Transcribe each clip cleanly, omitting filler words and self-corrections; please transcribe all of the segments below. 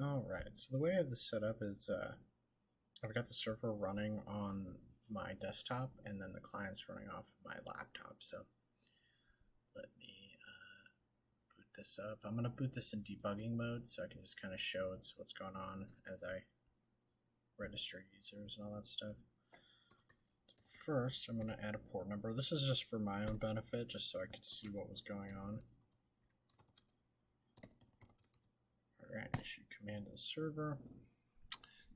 Alright, so the way I have this set up is I've got the server running on my desktop and then the client's running off my laptop. So let me boot this up. I'm going to boot this in debugging mode so I can just kind of show what's going on as I register users and all that stuff. First, I'm going to add a port number. This is just for my own benefit, just so I could see what was going on. Alright, issue command to the server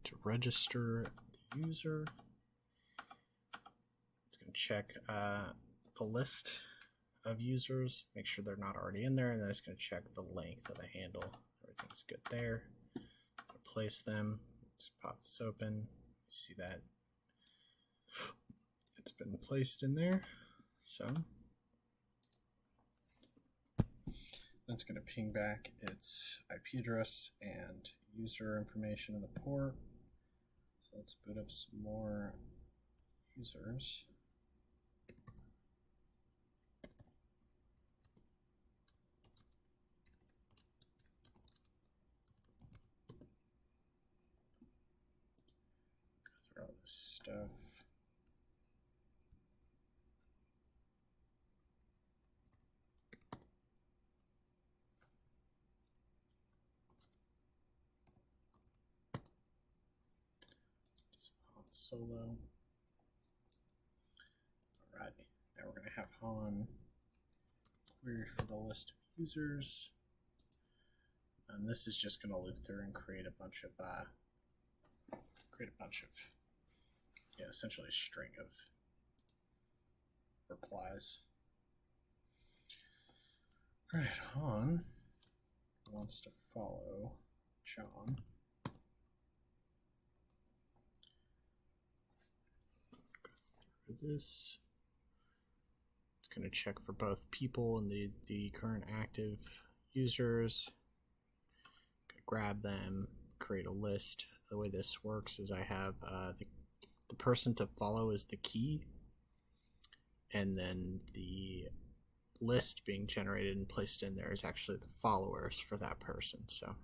to register the user. It's going to check the list of users, make sure they're not already in there, and then it's going to check the length of the handle. Everything's good there. Place them. Let's pop this open. You see that it's been placed in there. So that's going to ping back its IP address and user information in the port. So let's boot up some more users. Go through all this stuff. Solo. Alright, now we're going to have Han query for the list of users, and this is just going to loop through and create a bunch of essentially a string of replies. Alright, Han wants to follow John. This. It's going to check for both people and the current active users. Grab them, create a list. The way this works is I have the person to follow is the key, and then the list being generated and placed in there is actually the followers for that person. So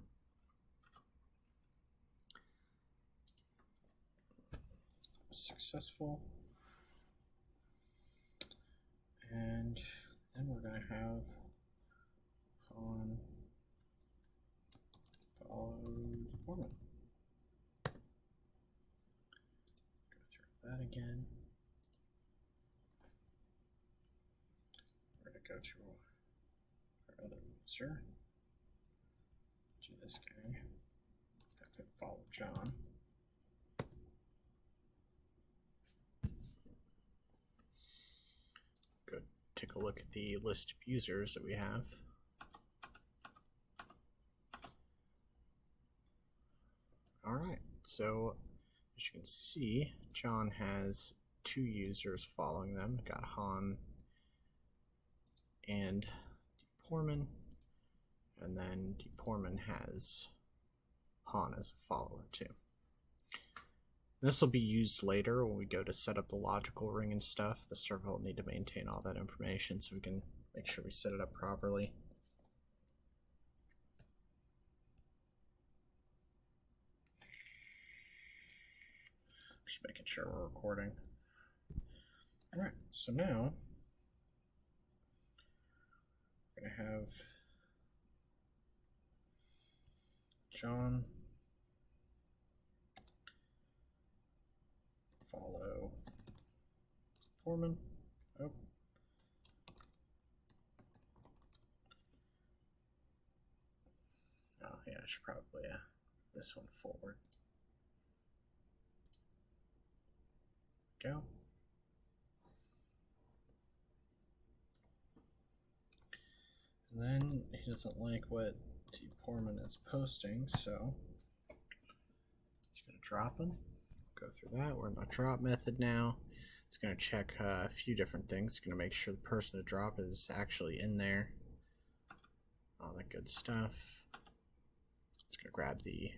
successful. And then we're going to have Han follow Foreman. Go through that again. We're going to go to our other user. Do this guy. Have him follow John. Take a look at the list of users that we have. Alright, so as you can see, John has 2 users following them. Got Han and Deportman, and then Deportman has Han as a follower too. This will be used later when we go to set up the logical ring and stuff. The server will need to maintain all that information so we can make sure we set it up properly. Just making sure we're recording. All right, so now we're going to have John follow Foreman. Oh. Oh yeah, I should probably this one forward. Go. And then he doesn't like what Deportman is posting, so he's going to drop him. Go through that. We're in the drop method now. It's going to check a few different things. It's going to make sure the person to drop is actually in there. All that good stuff. It's going to grab the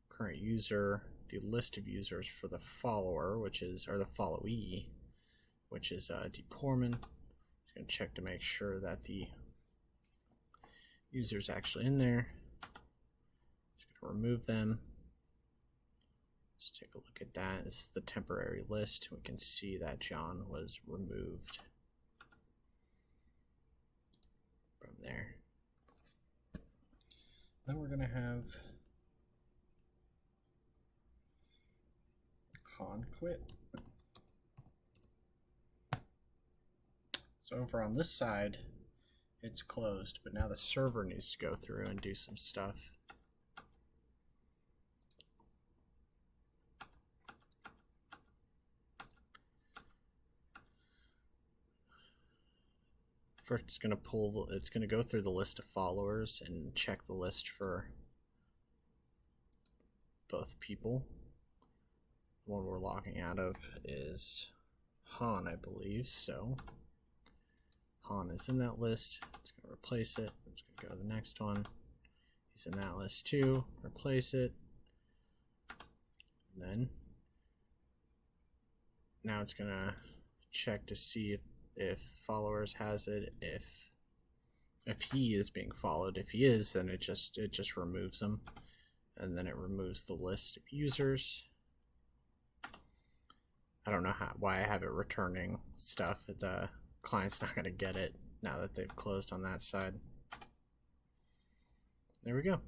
current user, the list of users for the follower, which is, or the followee, which is Deportman. It's going to check to make sure that the user is actually in there. It's going can remove them. Let's take a look at that. This is the temporary list. We can see that John was removed from there. Then we're going to have Han quit. So over on this side, it's closed, but now the server needs to go through and do some stuff. First, it's going to go through the list of followers and check the list for both people. The one we're logging out of is Han, I believe, so Han is in that list. It's going to replace it. It's going to go to the next one. He's in that list too. Replace it. And then now it's going to check to see if followers has it, if he is being followed. If he is, then it just removes him, and then it removes the list of users. I don't know why I have it returning stuff. The client's not going to get it now that they've closed on that side. There we go.